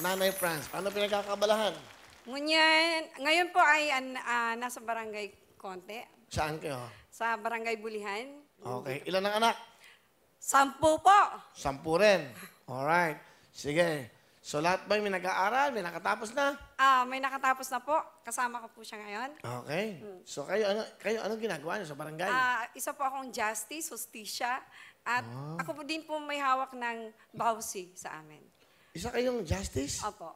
Nanay Franz, paano pinagkakabalahan? Ngayon po ay nasa Barangay Konte, Saan kayo? sa Barangay Bulihan. Okay. Ilan ang anak? 10 po. 10 rin. Alright. Sige. So lahat ba may nag-aaral? May nakatapos na? May nakatapos na po. Kasama ko po siya ngayon. Okay. So kayo anong ginagawa niyo sa barangay? Isa po akong justice, hustisya, at ako po din po may hawak ng bawsi sa amin. Isa kayong justice? Opo.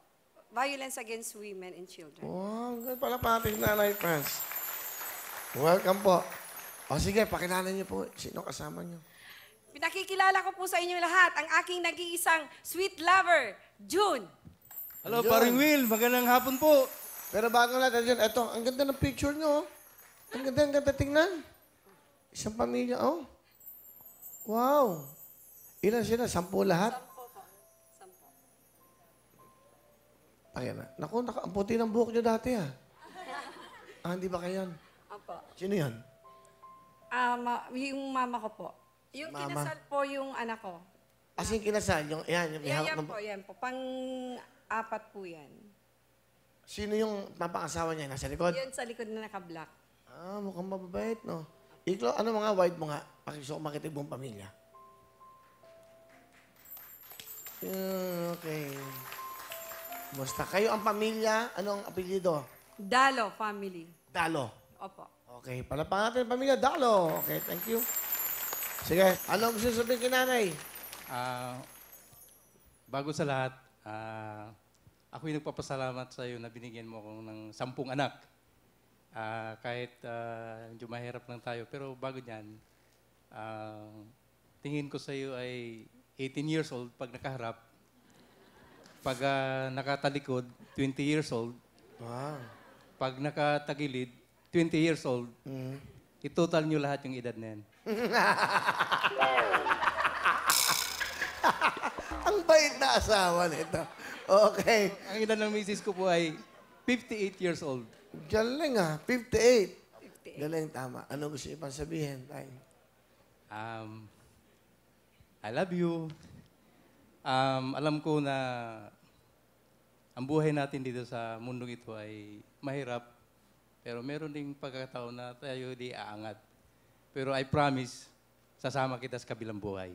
Violence against women and children. Wow, good pala pating Nanay Franz. Welcome po. O sige, pakilala niyo po. Sino kasama niyo? Pinakikilala ko po sa inyo lahat ang aking nag-iisang sweet lover, June. Hello, Ayun. Paring Will. Magandang hapon po. Pero bago natin yun, eto, ang ganda ng picture niyo. Ang ganda tingnan. Isang pamilya, oh. Wow. Ilan sila? 10 lahat? 10 po. 10. Ayan na. Naku, ang puti ng buhok niyo dati, hindi ba kayo yan? Opo. Sino yan? Yung mama ko po. Yung Mama. kinasal po yung anak ko. As in kinasal, yung may hawak ng... Yan po. Pang-apat po yan. Sino yung papangasawa niya? Nasa likod? Yan sa likod na naka-black. Mukhang mababait, no? Ikaw, ano mga wide mo nga? Pakisuko makita yung buong pamilya. Okay. Basta kayo ang pamilya, anong apelyido? Dalo family. Dalo. Opo. Okay, palapakan natin ang pamilya, Dalo. Okay, thank you. Sige, anong gusto sabihin kay nanay? Bago sa lahat, ako'y nagpapasalamat sa iyo na binigyan mo ako ng 10 anak. Kahit medyo mahirap lang tayo, pero bago niyan, tingin ko sa iyo ay 18 years old pag nakaharap. Pag nakatalikod, 20 years old. Wow. Pag nakatagilid, 20 years old. I-total nyo lahat yung edad na yan. Ang bait na asawa nito. Okay. Ang edad ng misis ko po ay 58 years old. Galing 58. Galing, tama. Ano gusto niyo pang sabihin, tay? I love you. Alam ko na ang buhay natin dito sa mundong ito ay mahirap. Pero meron ding pagkakataon na tayo di aangat. Pero I promise, sasama kita sa kabilang buhay.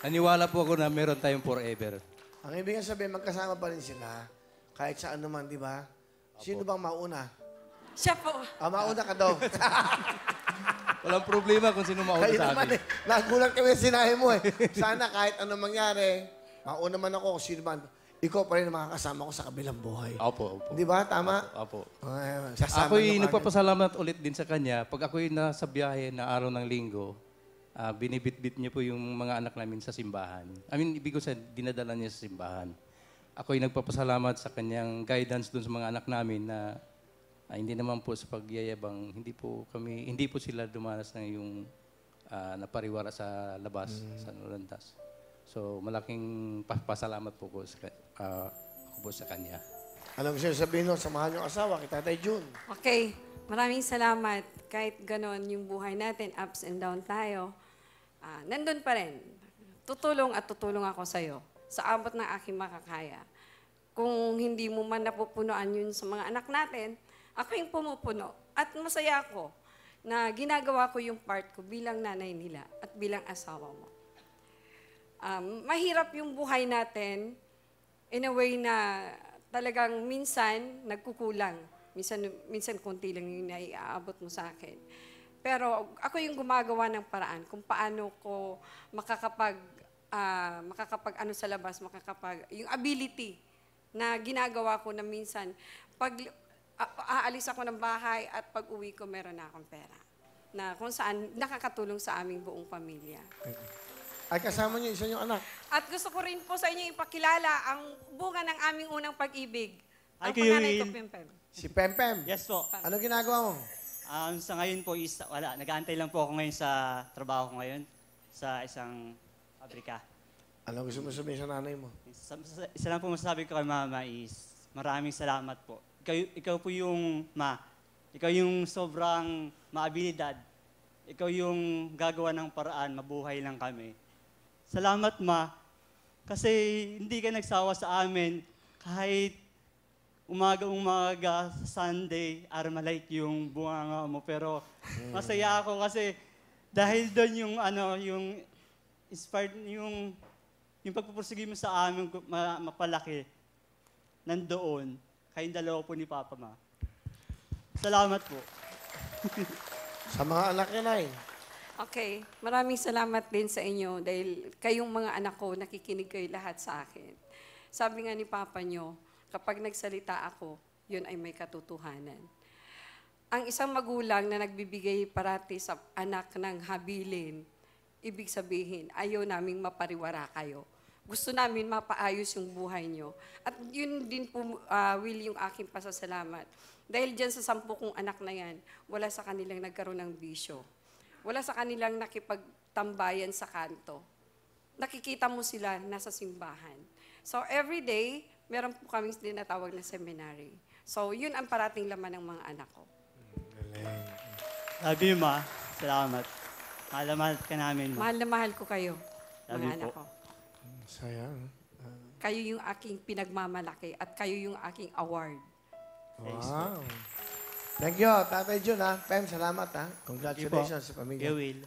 Naniwala po ako na meron tayong forever. Ang ibig sabihin, magkasama pa rin sila. Kahit sa ano man, di ba? Sino bang mauna? Siya po. Mauna ka daw. Walang problema kung sino mauna Kayo sa naman amin. Nagulat kami sinahin mo Sana kahit ano mangyari, mauna man ako kung sino man. Ikaw pa rin ang makakasama ko sa kabilang buhay. Opo. Di ba? Tama? Opo. Sasama Ako'y nyo kami. nagpapasalamat ulit din sa kanya. Pag ako'y nasa biyahe na araw ng linggo, binibit-bit niya po yung mga anak namin sa simbahan. Ibig ko sabihin, dinadala niya sa simbahan. Ako'y nagpapasalamat sa kanyang guidance dun sa mga anak namin na hindi naman po sa pagyayabang, hindi po sila dumanas ng yung napariwara sa labas, sa landas. So, malaking pasalamat po ko ako po sa kanya. Anong gusto sabihin nun? Samahan yung asawa, kita Tatay June. Okay. Maraming salamat. Kahit ganon yung buhay natin, ups and down tayo, nandun pa rin. Tutulong at tutulong ako sa'yo sa abot ng aking makakaya. Kung hindi mo man napupunuan yun sa mga anak natin, ako yung pumupuno. At masaya ako na ginagawa ko yung part ko bilang nanay nila at bilang asawa mo. Mahirap yung buhay natin in a way na talagang minsan nagkukulang. Minsan konti lang yung naiaabot mo sa akin. Pero ako yung gumagawa ng paraan kung paano ko makakapag ano sa labas, yung ability na ginagawa ko na minsan pag aalis ako ng bahay at pag uwi ko meron na akong pera na kung saan nakakatulong sa aming buong pamilya. Ay, kasama niyo isa yung anak. At gusto ko rin po sa inyo ipakilala ang bunga ng aming unang pag-ibig. Ang Ay, kayo panganay ko, yun. Pimpem. Si Pempem. Yes po. Ano ginagawa mo? Sa ngayon po is, wala. Nag-aantay lang po ako ngayon sa trabaho ko ngayon sa isang pabrika. Ano gusto mo sabihin sa nanay mo? Isa lang po masasabi ko kay Mama is, maraming salamat po. Ikaw po yung, ikaw yung sobrang maabilidad. Ikaw yung gagawa ng paraan, mabuhay lang kami. Salamat, Ma. Kasi hindi ka nagsawa sa amin kahit umaga-umaga, Sunday, Armalite yung bunganga mo. Pero masaya ako kasi dahil doon yung yung inspired, yung pagpupursige mo sa amin mapalaki, nandoon, kayong dalawa po ni Papa Ma. Salamat po. Sa mga anak niya, Nay. Okay, maraming salamat din sa inyo dahil kayong mga anak ko, nakikinig kayo lahat sa akin. Sabi nga ni Papa nyo, kapag nagsalita ako, yun ay may katotohanan. Ang isang magulang na nagbibigay parati sa anak ng habilin, ibig sabihin, ayaw naming mapariwara kayo. Gusto namin mapaayos yung buhay nyo. At yun din po, Will, yung aking pasasalamat. Dahil dyan sa 10 kong anak na yan, wala sa kanilang nagkaroon ng bisyo. Wala sa kanilang nakipagtambayan sa kanto. Nakikita mo sila nasa simbahan. So every day, meron po kaming dinatawag na seminary. So yun ang parating laman ng mga anak ko. Love you, Ma. Salamat. Mahal na mahal ka namin, Ma. Mahal na mahal ko kayo, Love mga you anak po. ko. Sayang. Kayo yung aking pinagmamalaki at kayo yung aking award. Wow. Thank you, Tatay Jun, ha. Pem, salamat, ha. Congratulations sa pamilya. You will.